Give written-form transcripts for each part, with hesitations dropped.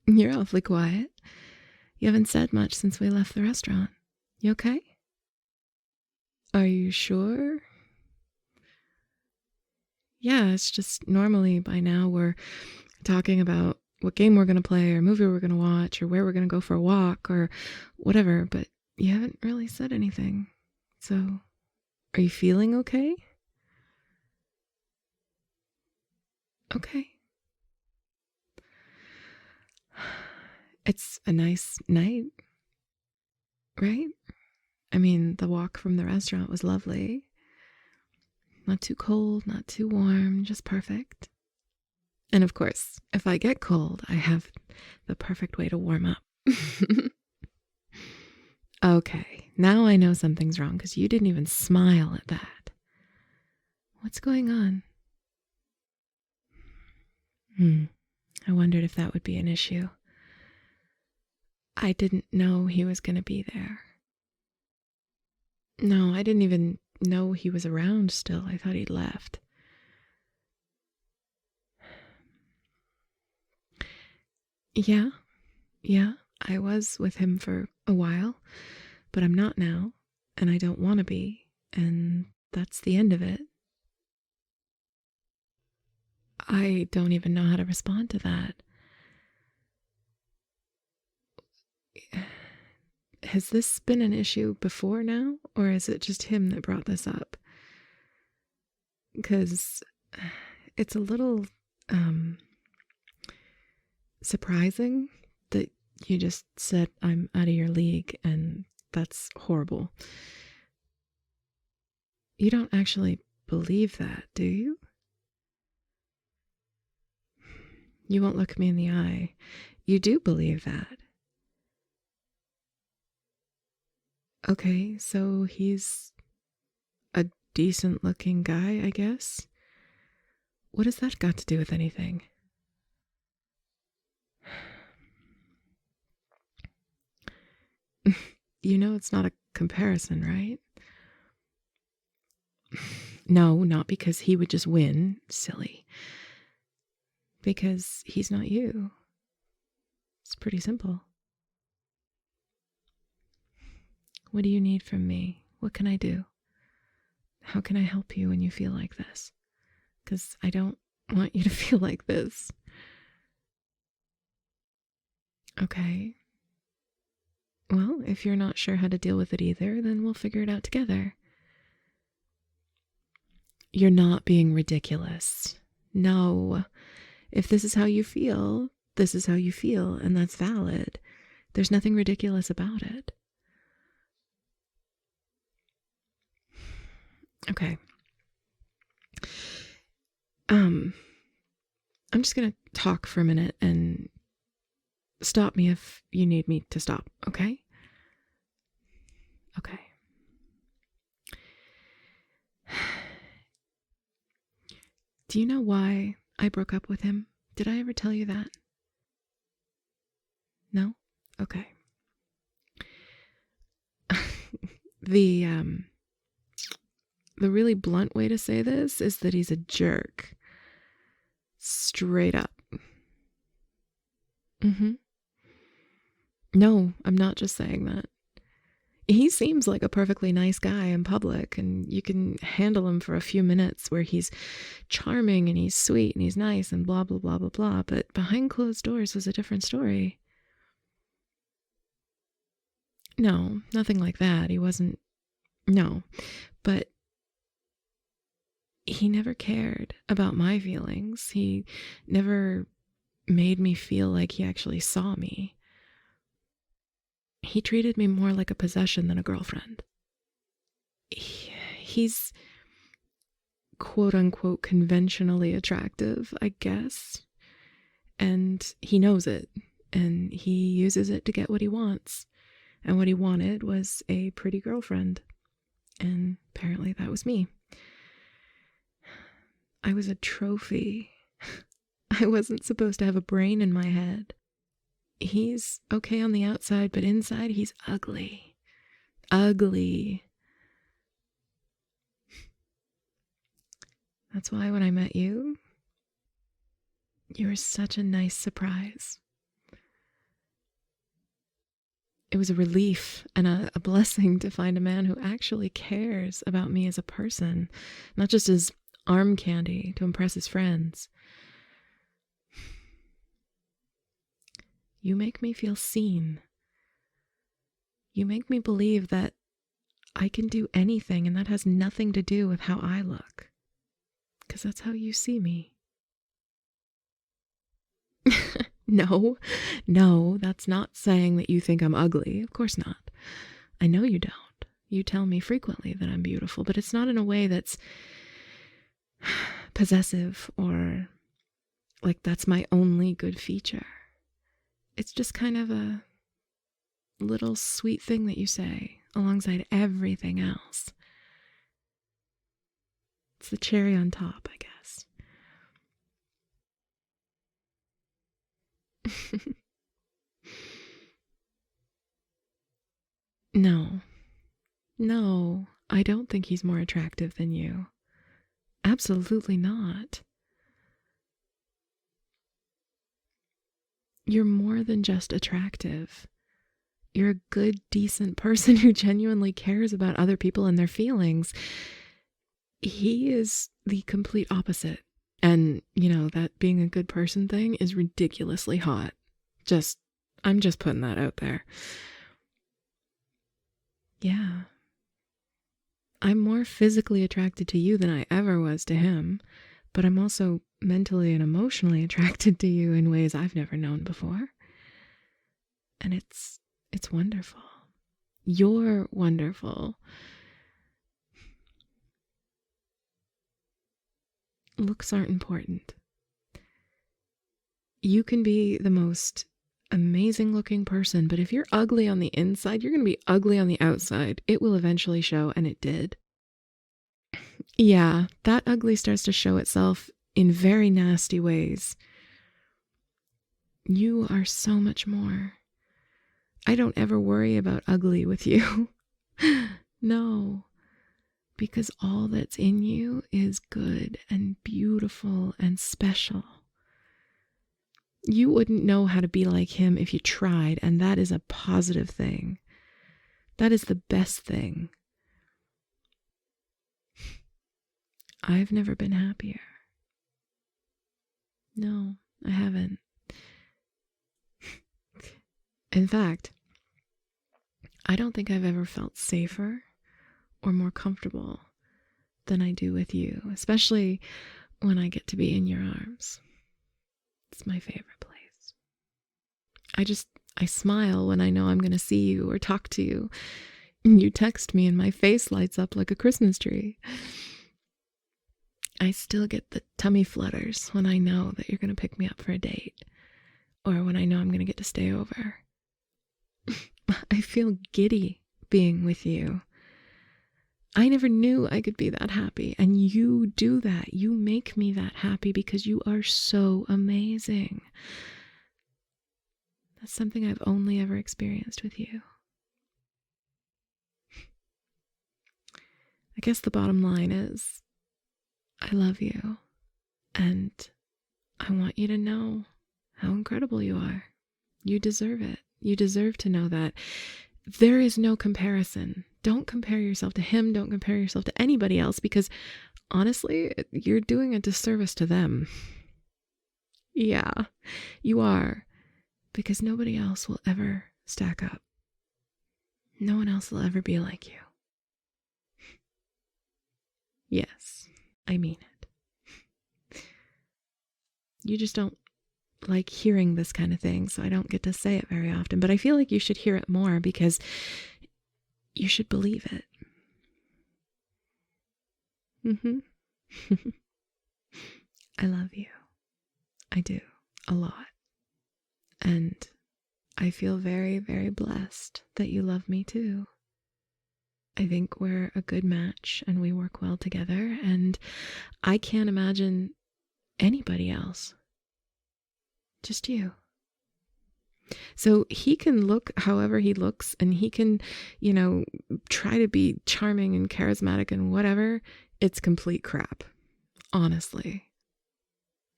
You're awfully quiet. You haven't said much since we left the restaurant. You okay? Are you sure? Yeah, it's just normally by now we're talking about what game we're going to play or movie we're going to watch or where we're going to go for a walk or whatever, but you haven't really said anything. So, are you feeling okay? Okay. It's a nice night, right? I mean, the walk from the restaurant was lovely. Not too cold, not too warm, just perfect. And of course, if I get cold, I have the perfect way to warm up. Okay, now I know something's wrong because you didn't even smile at that. What's going on? I wondered if that would be an issue. I didn't know he was going to be there. No, I didn't even know he was around still. I thought he'd left. Yeah, I was with him for a while, but I'm not now, and I don't want to be, and that's the end of it. I don't even know how to respond to that. Has this been an issue before now, or is it just him that brought this up? Because it's a little surprising that you just said I'm out of your league, and that's horrible. You don't actually believe that, do you? You won't look me in the eye. You do believe that. Okay, so he's a decent looking guy, I guess. What has that got to do with anything? You know it's not a comparison, right? No, not because he would just win. Silly. Because he's not you. It's pretty simple. What do you need from me? What can I do? How can I help you when you feel like this? Because I don't want you to feel like this. Okay. Well, if you're not sure how to deal with it either, then we'll figure it out together. You're not being ridiculous. No. If this is how you feel, this is how you feel, and that's valid. There's nothing ridiculous about it. Okay. I'm just gonna talk for a minute and stop me if you need me to stop, okay? Okay. Do you know why I broke up with him? Did I ever tell you that? No? Okay. The really blunt way to say this is that he's a jerk. Straight up. No, I'm not just saying that. He seems like a perfectly nice guy in public, and you can handle him for a few minutes where he's charming and he's sweet and he's nice and blah, blah, blah, blah, blah. But behind closed doors was a different story. No, nothing like that. He wasn't. No. But he never cared about my feelings. He never made me feel like he actually saw me. He treated me more like a possession than a girlfriend. He's quote unquote conventionally attractive, I guess. And he knows it. And he uses it to get what he wants. And what he wanted was a pretty girlfriend. And apparently that was me. I was a trophy. I wasn't supposed to have a brain in my head. He's okay on the outside, but inside he's ugly. Ugly. That's why when I met you, you were such a nice surprise. It was a relief and a blessing to find a man who actually cares about me as a person, not just as arm candy to impress his friends. You make me feel seen. You make me believe that I can do anything, and that has nothing to do with how I look. Because that's how you see me. No, that's not saying that you think I'm ugly. Of course not. I know you don't. You tell me frequently that I'm beautiful, but it's not in a way that's possessive or like that's my only good feature. It's just kind of a little sweet thing that you say alongside everything else. It's the cherry on top, I guess. No, I don't think he's more attractive than you. Absolutely not. You're more than just attractive. You're a good, decent person who genuinely cares about other people and their feelings. He is the complete opposite. And, that being a good person thing is ridiculously hot. I'm just putting that out there. Yeah. I'm more physically attracted to you than I ever was to him, but I'm also mentally and emotionally attracted to you in ways I've never known before. And it's wonderful. You're wonderful. Looks aren't important. You can be the most amazing looking person, but if you're ugly on the inside, you're going to be ugly on the outside. It will eventually show, and it did. Yeah, that ugly starts to show itself in very nasty ways. You are so much more. I don't ever worry about ugly with you. No, because all that's in you is good and beautiful and special. You wouldn't know how to be like him if you tried, and that is a positive thing. That is the best thing. I've never been happier. No, I haven't. In fact, I don't think I've ever felt safer or more comfortable than I do with you, especially when I get to be in your arms. It's my favorite place. I smile when I know I'm going to see you or talk to you. You text me and my face lights up like a Christmas tree. I still get the tummy flutters when I know that you're going to pick me up for a date, or when I know I'm going to get to stay over. I feel giddy being with you. I never knew I could be that happy, and you do that. You make me that happy because you are so amazing. That's something I've only ever experienced with you. I guess the bottom line is, I love you, and I want you to know how incredible you are. You deserve it. You deserve to know that. There is no comparison. Don't compare yourself to him. Don't compare yourself to anybody else, because honestly, you're doing a disservice to them. Yeah, you are, because nobody else will ever stack up. No one else will ever be like you. Yes, I mean it. You just don't like hearing this kind of thing, so I don't get to say it very often, but I feel like you should hear it more because you should believe it. I love you. I do. A lot. And I feel very, very blessed that you love me too. I think we're a good match and we work well together, and I can't imagine anybody else. Just you. So he can look however he looks, and he can, try to be charming and charismatic and whatever. It's complete crap, honestly.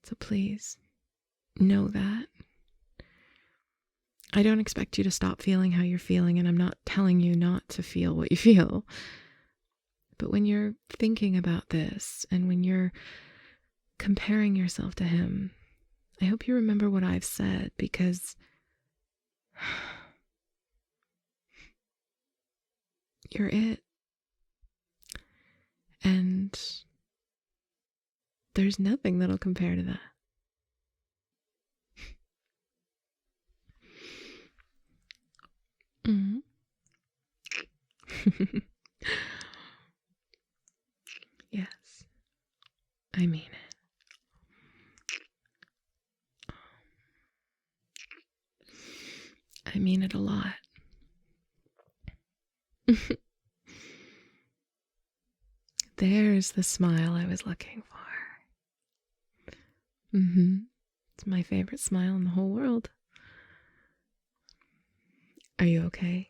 So please know that. I don't expect you to stop feeling how you're feeling, and I'm not telling you not to feel what you feel. But when you're thinking about this and when you're comparing yourself to him, I hope you remember what I've said, because you're it. And there's nothing that'll compare to that. Mm-hmm. Yes, I mean it. I mean it a lot. There's the smile I was looking for. It's my favorite smile in the whole world. Are you okay?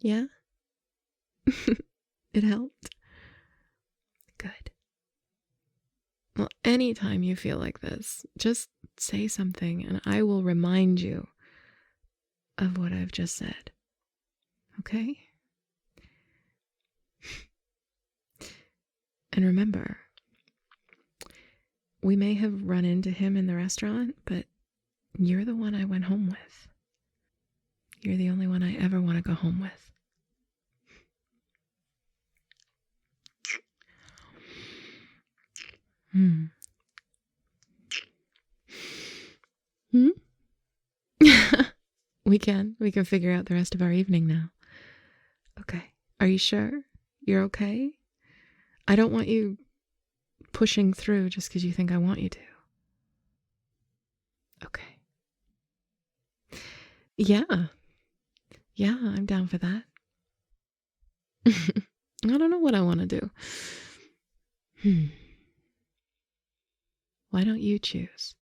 Yeah? It helped? Good. Well, anytime you feel like this, just say something and I will remind you of what I've just said. Okay? And remember, we may have run into him in the restaurant, but you're the one I went home with. You're the only one I ever want to go home with. We can figure out the rest of our evening now. Okay. Are you sure? You're okay? I don't want you pushing through just because you think I want you to. Okay. Yeah. Yeah, I'm down for that. I don't know what I want to do. Why don't you choose?